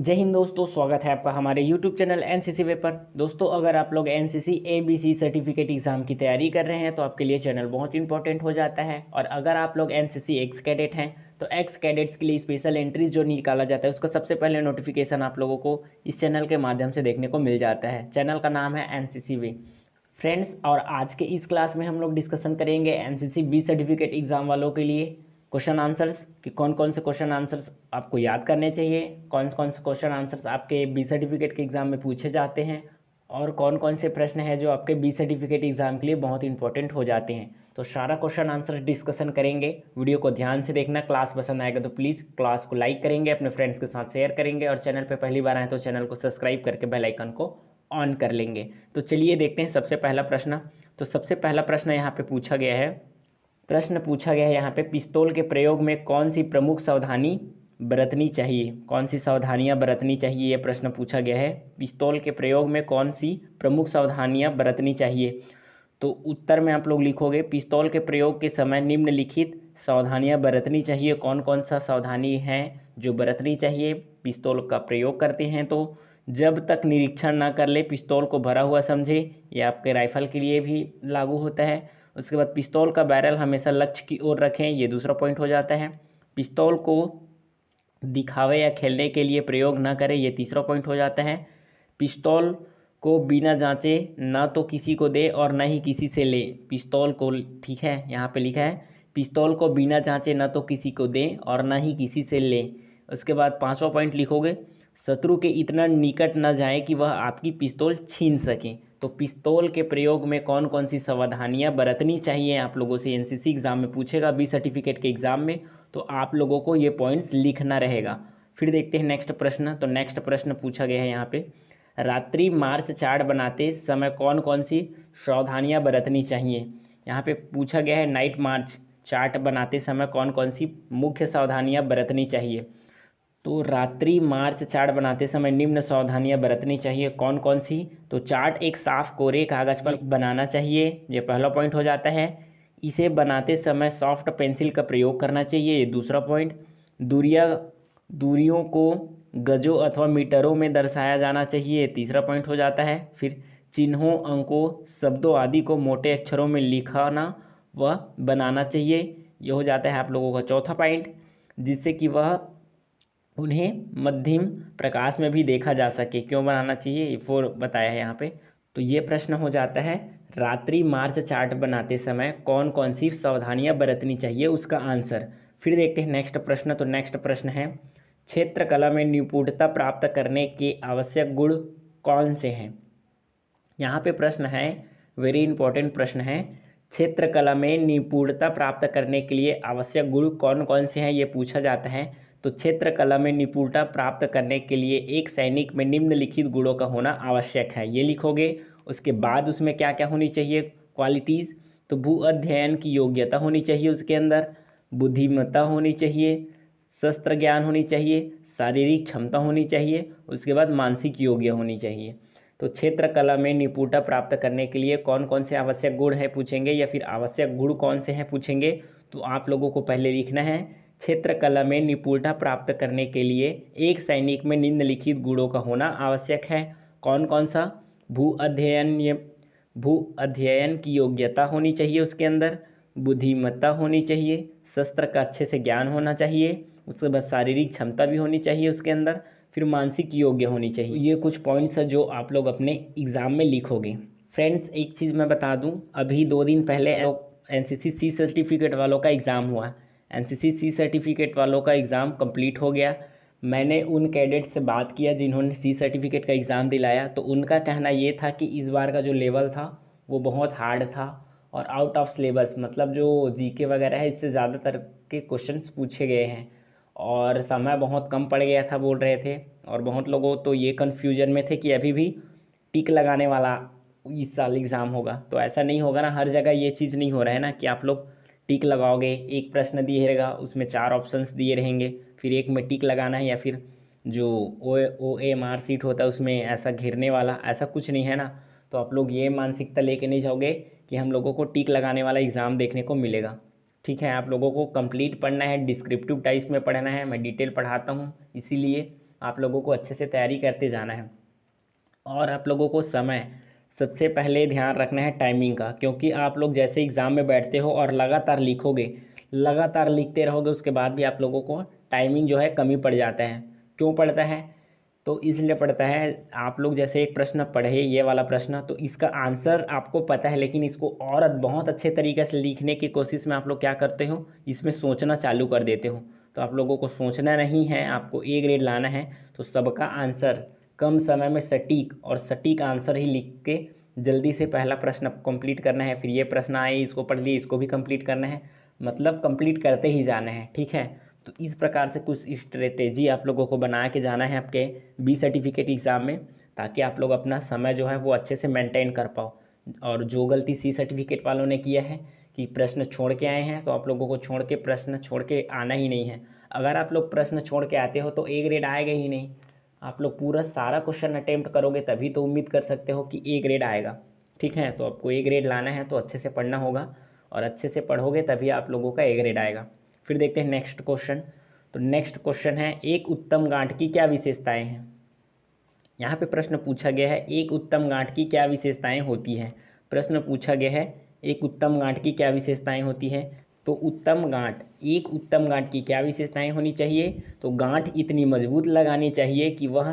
जय हिंद दोस्तों, स्वागत है आपका हमारे YouTube चैनल एनसीसी वे पर। दोस्तों, अगर आप लोग एनसीसी एबीसी सर्टिफिकेट एग्ज़ाम की तैयारी कर रहे हैं तो आपके लिए चैनल बहुत इंपॉर्टेंट हो जाता है। और अगर आप लोग एनसीसी एक्स कैडेट हैं तो एक्स कैडेट्स के लिए स्पेशल एंट्रीज जो निकाला जाता है उसका सबसे पहले नोटिफिकेशन आप लोगों को इस चैनल के माध्यम से देखने को मिल जाता है। चैनल का नाम है एनसीसी वे फ्रेंड्स। और आज के इस क्लास में हम लोग डिस्कशन करेंगे एनसीसी बी सर्टिफिकेट एग्ज़ाम वालों के लिए क्वेश्चन आंसर्स कि कौन कौन से क्वेश्चन आंसर्स आपको याद करने चाहिए, कौन कौन से क्वेश्चन आंसर्स आपके बी सर्टिफिकेट के एग्ज़ाम में पूछे जाते हैं और कौन कौन से प्रश्न हैं जो आपके बी सर्टिफिकेट एग्ज़ाम के लिए बहुत इंपॉर्टेंट हो जाते हैं। तो सारा क्वेश्चन आंसर डिस्कशन करेंगे। वीडियो को ध्यान से देखना। क्लास पसंद आएगा तो प्लीज़ क्लास को लाइक करेंगे, अपने फ्रेंड्स के साथ शेयर करेंगे और चैनल पर पहली बार आए तो चैनल को सब्सक्राइब करके बेल आइकन को ऑन कर लेंगे। तो चलिए देखते हैं सबसे पहला प्रश्न। तो सबसे पहला प्रश्न यहाँ पे पूछा गया है यहाँ पे, पिस्तौल के प्रयोग में कौन सी प्रमुख सावधानी बरतनी चाहिए? कौन सी सावधानियां बरतनी चाहिए, ये प्रश्न पूछा गया है। पिस्तौल के प्रयोग में कौन सी प्रमुख सावधानियां बरतनी चाहिए? तो उत्तर में आप लोग लिखोगे, पिस्तौल के प्रयोग के समय निम्नलिखित सावधानियां बरतनी चाहिए। कौन कौन सा सावधानी है जो बरतनी चाहिए पिस्तौल का प्रयोग करते हैं? तो जब तक निरीक्षण ना कर ले पिस्तौल को भरा हुआ समझे, ये आपके राइफल के लिए भी लागू होता है। उसके बाद पिस्तौल का बैरल हमेशा लक्ष्य की ओर रखें, ये दूसरा पॉइंट हो जाता है। पिस्तौल को दिखावे या खेलने के लिए प्रयोग ना करें, ये तीसरा पॉइंट हो जाता है। पिस्तौल को बिना जांचे ना तो किसी को दे और ना ही किसी से ले। पिस्तौल को, ठीक है, यहाँ पे लिखा है पिस्तौल को बिना जांचे ना तो किसी को दे और ना ही किसी से ले। उसके बाद पांचवा पॉइंट लिखोगे, शत्रु के इतना निकट न जाए कि वह आपकी पिस्तौल छीन सके। तो पिस्तौल के प्रयोग में कौन कौन सी सावधानियां बरतनी चाहिए आप लोगों से एनसीसी एग्ज़ाम में पूछेगा, बी सर्टिफिकेट के एग्ज़ाम में। तो आप लोगों को ये पॉइंट्स लिखना रहेगा। फिर देखते हैं नेक्स्ट प्रश्न। तो नेक्स्ट प्रश्न पूछा गया है यहाँ पे, रात्रि मार्च चार्ट बनाते समय कौन कौन सी सावधानियां बरतनी चाहिए? यहाँ पे पूछा गया है नाइट मार्च चार्ट बनाते समय कौन कौन सी मुख्य सावधानियां बरतनी चाहिए। तो रात्रि मार्च चार्ट बनाते समय निम्न सावधानियां बरतनी चाहिए। कौन कौन सी? तो चार्ट एक साफ कोरे कागज़ पर बनाना चाहिए, ये पहला पॉइंट हो जाता है। इसे बनाते समय सॉफ्ट पेंसिल का प्रयोग करना चाहिए, ये दूसरा पॉइंट। दूरियों को गजों अथवा मीटरों में दर्शाया जाना चाहिए, ये तीसरा पॉइंट हो जाता है। फिर चिन्हों, अंकों, शब्दों आदि को मोटे अक्षरों में लिखाना व बनाना चाहिए, यह हो जाता है आप लोगों का चौथा पॉइंट, जिससे कि वह उन्हें मध्यम प्रकाश में भी देखा जा सके। क्यों बनाना चाहिए, ये फोर बताया है यहाँ पे। तो ये प्रश्न हो जाता है रात्रि मार्च चार्ट बनाते समय कौन कौन सी सावधानियां बरतनी चाहिए, उसका आंसर। फिर देखते हैं नेक्स्ट प्रश्न। तो नेक्स्ट प्रश्न है, क्षेत्र कला में निपुणता प्राप्त करने के आवश्यक गुण कौन से हैं? यहाँ पे प्रश्न है, वेरी इंपॉर्टेंट प्रश्न है, क्षेत्र कला में निपुणता प्राप्त करने के लिए आवश्यक गुण कौन कौन से हैं, ये पूछा जाता है। तो क्षेत्र कला में निपुणता प्राप्त करने के लिए एक सैनिक में निम्नलिखित गुणों का होना आवश्यक है, ये लिखोगे। उसके बाद उसमें क्या क्या होनी चाहिए, क्वालिटीज़। तो भू अध्ययन की योग्यता होनी चाहिए उसके अंदर, बुद्धिमत्ता होनी चाहिए, शस्त्र ज्ञान होनी चाहिए, शारीरिक क्षमता होनी चाहिए, उसके बाद मानसिक योग्य होनी चाहिए। तो क्षेत्र कला में निपुणता प्राप्त करने के लिए कौन कौन से आवश्यक गुण हैं पूछेंगे, या फिर आवश्यक गुण कौन से हैं पूछेंगे। तो आप लोगों को पहले लिखना है, क्षेत्र कला में निपुणता प्राप्त करने के लिए एक सैनिक में निम्नलिखित गुणों का होना आवश्यक है। कौन कौन सा? भू अध्ययन की योग्यता होनी चाहिए उसके अंदर, बुद्धिमत्ता होनी चाहिए, शस्त्र का अच्छे से ज्ञान होना चाहिए, उसके बाद शारीरिक क्षमता भी होनी चाहिए उसके अंदर, फिर मानसिक योग्य होनी चाहिए। ये कुछ पॉइंट्स हैं जो आप लोग अपने एग्ज़ाम में लिखोगे। फ्रेंड्स, एक चीज़ मैं बता दूं, अभी 2 दिन पहले एनसीसी सी सर्टिफिकेट वालों का एग्ज़ाम हुआ। एनसीसी सी सर्टिफिकेट वालों का एग्ज़ाम कंप्लीट हो गया। मैंने उन कैडेट से बात किया जिन्होंने सी सर्टिफिकेट का एग्ज़ाम दिलाया, तो उनका कहना ये था कि इस बार का जो लेवल था वो बहुत हार्ड था और आउट ऑफ सिलेबस, मतलब जो जीके वगैरह है इससे ज़्यादातर के क्वेश्चंस पूछे गए हैं और समय बहुत कम पड़ गया था बोल रहे थे। और बहुत लोगों तो ये कन्फ्यूजन में थे कि अभी भी टिक लगाने वाला इस साल एग्ज़ाम होगा। तो ऐसा नहीं होगा ना, हर जगह ये चीज़ नहीं हो रहा है ना कि आप लोग टिक लगाओगे, एक प्रश्न दिए रहेगा उसमें 4 ऑप्शंस दिए रहेंगे, फिर एक में टिक लगाना है, या फिर जो OMR सीट होता है उसमें ऐसा घेरने वाला, ऐसा कुछ नहीं है ना। तो आप लोग ये मानसिकता लेके नहीं जाओगे कि हम लोगों को टिक लगाने वाला एग्ज़ाम देखने को मिलेगा। ठीक है, आप लोगों को कंप्लीट पढ़ना है, डिस्क्रिप्टिव टाइप्स में पढ़ना है, मैं डिटेल पढ़ाता हूँ, इसीलिए आप लोगों को अच्छे से तैयारी करते जाना है। और आप लोगों को समय सबसे पहले ध्यान रखना है टाइमिंग का, क्योंकि आप लोग जैसे एग्ज़ाम में बैठते हो और लगातार लिखोगे, लगातार लिखते रहोगे, उसके बाद भी आप लोगों को टाइमिंग जो है कमी पड़ जाता है। क्यों पड़ता है? तो इसलिए पड़ता है, आप लोग जैसे एक प्रश्न पढ़े, ये वाला प्रश्न, तो इसका आंसर आपको पता है, लेकिन इसको और बहुत अच्छे तरीके से लिखने की कोशिश में आप लोग क्या करते हो, इसमें सोचना चालू कर देते हो। तो आप लोगों को सोचना नहीं है, आपको ए ग्रेड लाना है। तो सबका आंसर कम समय में सटीक और सटीक आंसर ही लिख के जल्दी से पहला प्रश्न कंप्लीट करना है। फिर ये प्रश्न आए, इसको पढ़ लिए, इसको भी कंप्लीट करना है, मतलब कंप्लीट करते ही जाना है, ठीक है। तो इस प्रकार से कुछ स्ट्रेटेजी आप लोगों को बना के जाना है आपके बी सर्टिफिकेट एग्ज़ाम में, ताकि आप लोग अपना समय जो है वो अच्छे से मेंटेन कर पाओ। और जो गलती सी सर्टिफिकेट वालों ने किया है कि प्रश्न छोड़ के आए हैं, तो आप लोगों को प्रश्न छोड़ के आना ही नहीं है। अगर आप लोग प्रश्न छोड़ के आते हो तो ए ग्रेड आएगा ही नहीं। आप लोग पूरा सारा क्वेश्चन अटेम्प्ट करोगे तभी तो उम्मीद कर सकते हो कि ए ग्रेड आएगा, ठीक है। तो आपको ए ग्रेड लाना है तो अच्छे से पढ़ना होगा, और अच्छे से पढ़ोगे तभी आप लोगों का ए ग्रेड आएगा। फिर देखते हैं नेक्स्ट क्वेश्चन। तो नेक्स्ट क्वेश्चन है, एक उत्तम गांठ की क्या विशेषताएं हैं। यहाँ पे प्रश्न पूछा गया है, एक उत्तम गांठ की क्या विशेषताएं होती हैं। प्रश्न पूछा गया है, एक उत्तम गांठ की क्या विशेषताएं होती हैं। तो उत्तम गांठ, एक उत्तम गांठ की क्या विशेषताएं होनी चाहिए। तो गांठ इतनी मजबूत लगानी चाहिए कि वह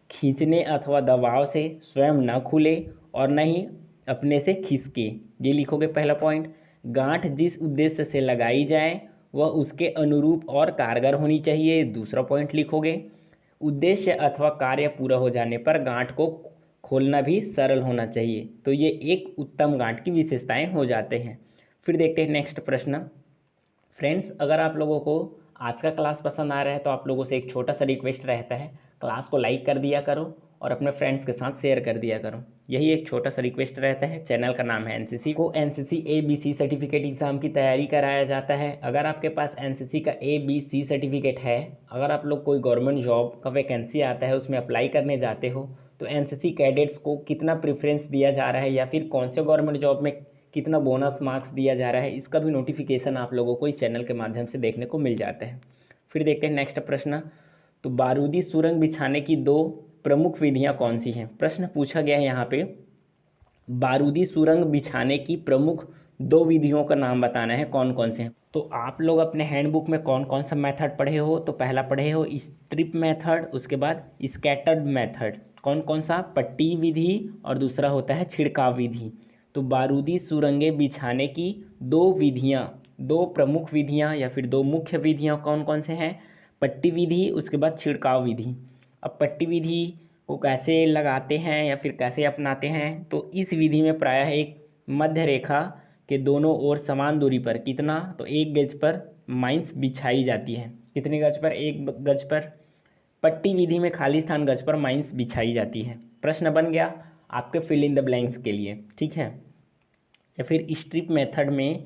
खींचने अथवा दबाव से स्वयं न खुले और न ही अपने से खिसके। ये लिखोगे पहला पॉइंट। गांठ जिस उद्देश्य से लगाई जाए वह उसके अनुरूप और कारगर होनी चाहिए। दूसरा पॉइंट लिखोगे, उद्देश्य अथवा कार्य पूरा हो जाने पर गांठ को खोलना भी सरल होना चाहिए। तो ये एक उत्तम गांठ की विशेषताएं हो जाते हैं। फिर देखते हैं नेक्स्ट प्रश्न। फ्रेंड्स, अगर आप लोगों को आज का क्लास पसंद आ रहा है तो आप लोगों से एक छोटा सा रिक्वेस्ट रहता है, क्लास को लाइक कर दिया करो और अपने फ्रेंड्स के साथ शेयर कर दिया करो। यही एक छोटा सा रिक्वेस्ट रहता है। चैनल का नाम है एनसीसी। को एनसीसी ABC सर्टिफिकेट एग्ज़ाम की तैयारी कराया जाता है। अगर आपके पास एनसीसी का ABC सर्टिफिकेट है, अगर आप लोग कोई गवर्नमेंट जॉब का वैकेंसी आता है उसमें अप्लाई करने जाते हो, तो एनसीसी कैडेट्स को कितना प्रेफरेंस दिया जा रहा है या फिर कौन से गवर्नमेंट जॉब में कितना बोनस मार्क्स दिया जा रहा है, इसका भी नोटिफिकेशन आप लोगों को इस चैनल के माध्यम से देखने को मिल जाता है। फिर देखते हैं नेक्स्ट प्रश्न। तो बारूदी सुरंग बिछाने की दो प्रमुख विधियां कौन सी हैं। प्रश्न पूछा गया है यहाँ पे, बारूदी सुरंग बिछाने की प्रमुख दो विधियों का नाम बताना है, कौन कौन से हैं। तो आप लोग अपने हैंडबुक में कौन कौन सा मेथड पढ़े हो। तो पहला पढ़े हो स्ट्रिप मेथड, उसके बाद स्कैटर्ड मेथड। कौन कौन सा? पट्टी विधि और दूसरा होता है छिड़काव विधि। तो बारूदी सुरंगें बिछाने की दो विधियाँ, दो प्रमुख विधियाँ या फिर दो मुख्य विधियाँ कौन कौन से हैं? पट्टी विधि, उसके बाद छिड़काव विधि। अब पट्टी विधि को कैसे लगाते हैं या फिर कैसे अपनाते हैं। तो इस विधि में प्रायः एक मध्य रेखा के दोनों ओर समान दूरी पर, कितना? तो 1 गज पर माइंस बिछाई जाती है। कितने गज पर? 1 गज पर। पट्टी विधि में खाली स्थान गज पर माइंस बिछाई जाती है। प्रश्न बन गया आपके फिल इन द ब्लैंक्स के लिए, ठीक है। या फिर स्ट्रिप मेथड में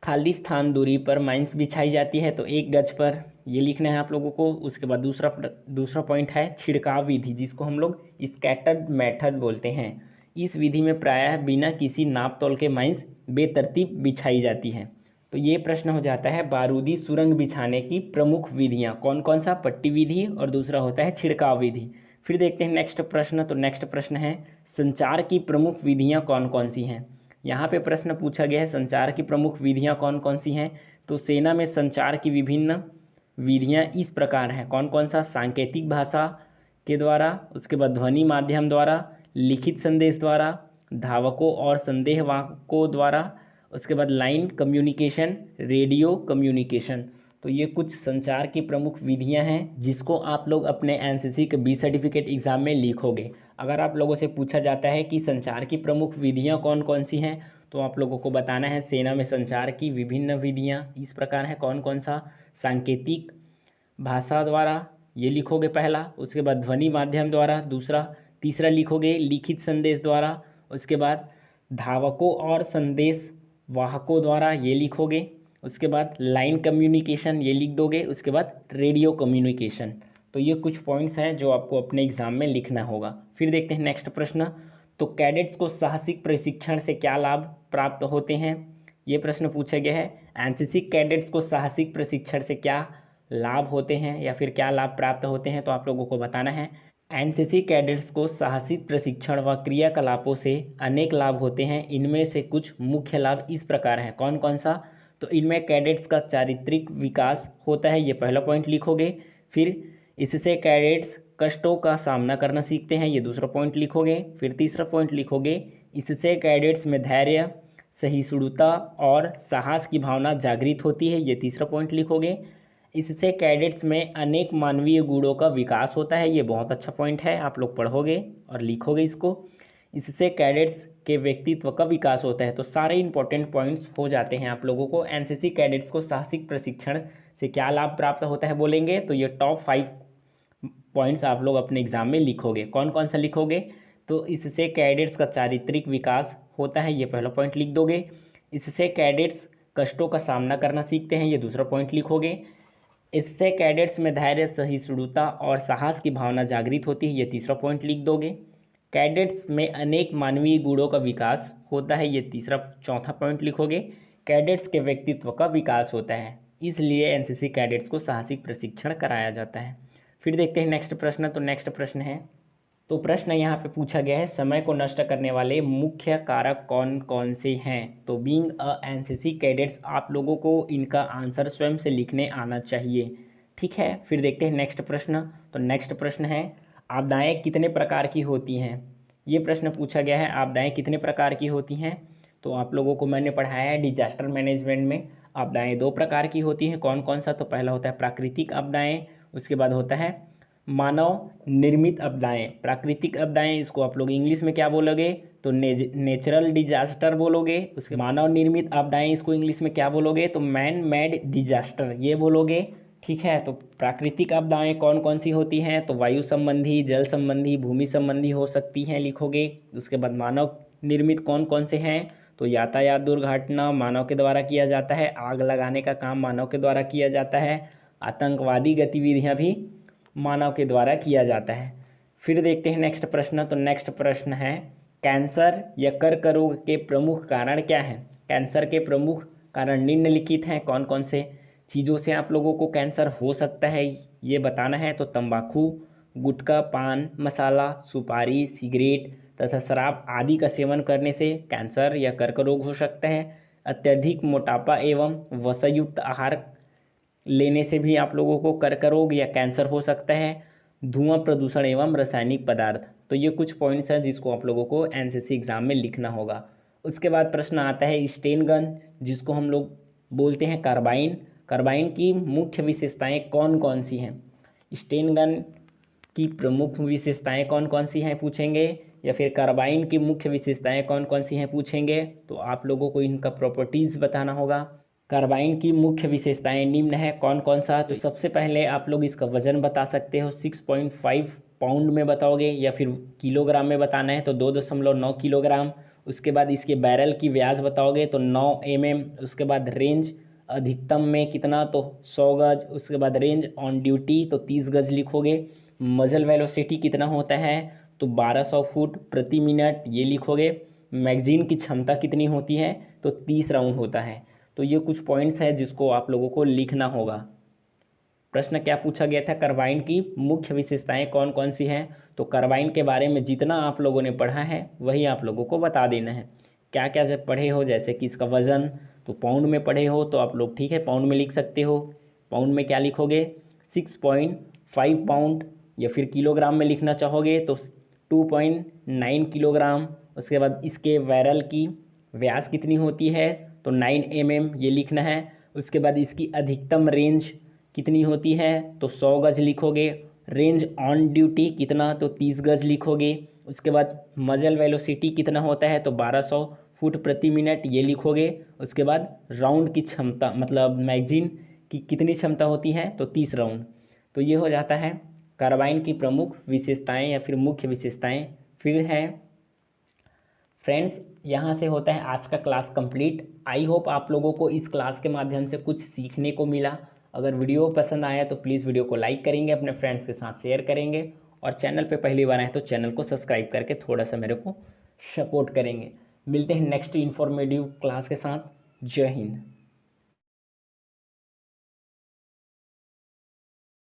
खाली स्थान दूरी पर माइंस बिछाई जाती है, तो 1 गज पर, ये लिखना है आप लोगों को। उसके बाद दूसरा पॉइंट है छिड़काव विधि, जिसको हम लोग स्कैटर्ड मेथड बोलते हैं। इस विधि में प्रायः बिना किसी नाप तोल के माइंस बेतरतीब बिछाई जाती है। तो ये प्रश्न हो जाता है बारूदी सुरंग बिछाने की प्रमुख विधियाँ कौन कौन सा? पट्टी विधि और दूसरा होता है छिड़काव विधि। फिर देखते हैं नेक्स्ट प्रश्न। तो नेक्स्ट प्रश्न है, संचार की प्रमुख विधियाँ कौन कौन सी हैं। यहाँ पे प्रश्न पूछा गया है संचार की प्रमुख विधियाँ कौन कौन सी हैं। तो सेना में संचार की विभिन्न विधियाँ इस प्रकार हैं, कौन कौन सा? सांकेतिक भाषा के द्वारा, उसके बाद ध्वनि माध्यम द्वारा, लिखित संदेश द्वारा, धावकों और संदेहवाहकों द्वारा, उसके बाद लाइन कम्युनिकेशन, रेडियो कम्युनिकेशन। तो ये कुछ संचार की प्रमुख विधियां हैं जिसको आप लोग अपने एनसीसी के बी सर्टिफिकेट एग्ज़ाम में लिखोगे। अगर आप लोगों से पूछा जाता है कि संचार की प्रमुख विधियां कौन कौन सी हैं, तो आप लोगों को बताना है सेना में संचार की विभिन्न विधियां इस प्रकार हैं, कौन कौन सा? सांकेतिक भाषा द्वारा, ये लिखोगे पहला। उसके बाद ध्वनि माध्यम द्वारा दूसरा, तीसरा लिखोगे लिखित संदेश द्वारा, उसके बाद धावकों और संदेश वाहकों द्वारा, ये लिखोगे। उसके बाद लाइन कम्युनिकेशन, ये लिख दोगे। उसके बाद रेडियो कम्युनिकेशन। तो ये कुछ पॉइंट्स हैं जो आपको अपने एग्जाम में लिखना होगा। फिर देखते हैं नेक्स्ट प्रश्न। तो कैडेट्स को साहसिक प्रशिक्षण से क्या लाभ प्राप्त होते हैं, ये प्रश्न पूछा गया है। एनसीसी कैडेट्स को साहसिक प्रशिक्षण से क्या लाभ होते हैं या फिर क्या लाभ प्राप्त होते हैं, तो आप लोगों को बताना है। एनसीसी कैडेट्स को साहसिक प्रशिक्षण व क्रियाकलापों से अनेक लाभ होते हैं। इनमें से कुछ मुख्य लाभ इस प्रकार हैं। कौन कौन सा? तो इनमें कैडेट्स का चारित्रिक विकास होता है, ये पहला पॉइंट लिखोगे। फिर इससे कैडेट्स कष्टों का सामना करना सीखते हैं, ये दूसरा पॉइंट लिखोगे। फिर तीसरा पॉइंट लिखोगे, इससे कैडेट्स में धैर्य, सहिष्णुता और साहस की भावना जागृत होती है, ये तीसरा पॉइंट लिखोगे। इससे कैडेट्स में अनेक मानवीय गुणों का विकास होता है, ये बहुत अच्छा पॉइंट है, आप लोग पढ़ोगे और लिखोगे इसको। इससे कैडेट्स के व्यक्तित्व का विकास होता है। तो सारे इंपॉर्टेंट पॉइंट्स हो जाते हैं आप लोगों को। एनसीसी कैडेट्स को साहसिक प्रशिक्षण से क्या लाभ प्राप्त होता है बोलेंगे तो ये टॉप 5 पॉइंट्स आप लोग अपने एग्जाम में लिखोगे। कौन कौन सा लिखोगे? तो इससे कैडेट्स का चारित्रिक विकास होता है, ये पहला पॉइंट लिख दोगे। इससे कैडेट्स कष्टों का सामना करना सीखते हैं, ये दूसरा पॉइंट लिखोगे। इससे कैडेट्स में धैर्य, सहिष्णुता और साहस की भावना जागृत होती है, ये तीसरा पॉइंट लिख दोगे। कैडेट्स में अनेक मानवीय गुणों का विकास होता है, ये चौथा पॉइंट लिखोगे। कैडेट्स के व्यक्तित्व का विकास होता है, इसलिए एनसीसी कैडेट्स को साहसिक प्रशिक्षण कराया जाता है। फिर देखते हैं नेक्स्ट प्रश्न। तो नेक्स्ट प्रश्न है, तो प्रश्न यहाँ पे पूछा गया है, समय को नष्ट करने वाले मुख्य कारक कौन कौन से हैं? तो बीइंग अ एनसीसी कैडेट्स आप लोगों को इनका आंसर स्वयं से लिखने आना चाहिए, ठीक है। फिर देखते हैं नेक्स्ट प्रश्न। तो नेक्स्ट प्रश्न है, आपदाएं कितने प्रकार की होती हैं? ये प्रश्न पूछा गया है, आपदाएं कितने प्रकार की होती हैं? तो आप लोगों को मैंने पढ़ाया है डिजास्टर मैनेजमेंट में, आपदाएं 2 प्रकार की होती हैं। कौन कौन सा? तो पहला होता है प्राकृतिक आपदाएं, उसके बाद होता है मानव निर्मित आपदाएं। प्राकृतिक आपदाएं इसको आप लोग इंग्लिश में क्या बोलोगे? तो नेचुरल डिजास्टर बोलोगे। उसके मानव निर्मित आपदाएं इसको इंग्लिश में क्या बोलोगे? तो मैन मेड डिजास्टर ये बोलोगे, ठीक है। तो प्राकृतिक आपदाएं कौन कौन सी होती हैं? तो वायु संबंधी, जल संबंधी, भूमि संबंधी हो सकती हैं, लिखोगे। उसके बाद मानव निर्मित कौन कौन से हैं? तो यातायात दुर्घटना मानव के द्वारा किया जाता है, आग लगाने का काम मानव के द्वारा किया जाता है, आतंकवादी गतिविधियां भी मानव के द्वारा किया जाता है। फिर देखते हैं नेक्स्ट प्रश्न। तो नेक्स्ट प्रश्न है, कैंसर या कर्क रोग के प्रमुख कारण क्या हैं? कैंसर के प्रमुख कारण निम्नलिखित हैं। कौन कौन से चीज़ों से आप लोगों को कैंसर हो सकता है ये बताना है। तो तंबाकू, गुटखा, पान मसाला, सुपारी, सिगरेट तथा शराब आदि का सेवन करने से कैंसर या कर्क रोग हो सकता है। अत्यधिक मोटापा एवं वसायुक्त आहार लेने से भी आप लोगों को कर्क रोग या कैंसर हो सकता है। धुआं, प्रदूषण एवं रासायनिक पदार्थ। तो ये कुछ पॉइंट्स हैं जिसको आप लोगों को एनसीसी एग्जाम में लिखना होगा। उसके बाद प्रश्न आता है स्टेन गन, जिसको हम लोग बोलते हैं कार्बाइन। कार्बाइन की मुख्य विशेषताएं कौन कौन सी हैं? स्टेन गन की प्रमुख विशेषताएं कौन कौन सी हैं पूछेंगे, या फिर कार्बाइन की मुख्य विशेषताएं कौन कौन सी हैं पूछेंगे। तो आप लोगों को इनका प्रॉपर्टीज़ बताना होगा। कार्बाइन की मुख्य विशेषताएं निम्न है, कौन कौन सा? तो सबसे पहले आप लोग इसका वजन बता सकते हो, 6.5 पाउंड में बताओगे, या फिर किलोग्राम में बताना है तो 2.9 किलोग्राम। उसके बाद इसके बैरल की व्यास बताओगे तो 9 mm। उसके बाद रेंज अधिकतम में कितना? तो 100 गज। उसके बाद रेंज ऑन ड्यूटी तो 30 गज लिखोगे। मजल वेलोसिटी कितना होता है? तो 1200 फुट प्रति मिनट, ये लिखोगे। मैगजीन की क्षमता कितनी होती है? तो 30 राउंड होता है। तो ये कुछ पॉइंट्स हैं जिसको आप लोगों को लिखना होगा। प्रश्न क्या पूछा गया था? कार्बाइन की मुख्य विशेषताएं कौन कौन सी हैं? तो कार्बाइन के बारे में जितना आप लोगों ने पढ़ा है वही आप लोगों को बता देना है। क्या क्या जब पढ़े हो, जैसे कि इसका वज़न तो पाउंड में पढ़े हो तो आप लोग ठीक है पाउंड में लिख सकते हो। पाउंड में क्या लिखोगे? 6.5 पाउंड, या फिर किलोग्राम में लिखना चाहोगे तो 2.9 किलोग्राम। उसके बाद इसके बैरल की व्यास कितनी होती है? तो 9 mm, ये लिखना है। उसके बाद इसकी अधिकतम रेंज कितनी होती है? तो 100 गज लिखोगे। रेंज ऑन ड्यूटी कितना? तो 30 गज लिखोगे। उसके बाद मजल वेलोसिटी कितना होता है? तो 1200 फुट प्रति मिनट, ये लिखोगे। उसके बाद राउंड की क्षमता मतलब मैगजीन की कितनी क्षमता होती है? तो 30 राउंड। तो ये हो जाता है कार्बाइन की प्रमुख विशेषताएं या फिर मुख्य विशेषताएं। फिर है फ्रेंड्स, यहाँ से होता है आज का क्लास कंप्लीट। आई होप आप लोगों को इस क्लास के माध्यम से कुछ सीखने को मिला। अगर वीडियो पसंद आया तो प्लीज़ वीडियो को लाइक करेंगे, अपने फ्रेंड्स के साथ शेयर करेंगे, और चैनल पे पहली बार आए तो चैनल को सब्सक्राइब करके थोड़ा सा मेरे को सपोर्ट करेंगे। मिलते हैं नेक्स्ट इन्फॉर्मेटिव क्लास के साथ। जय हिंद।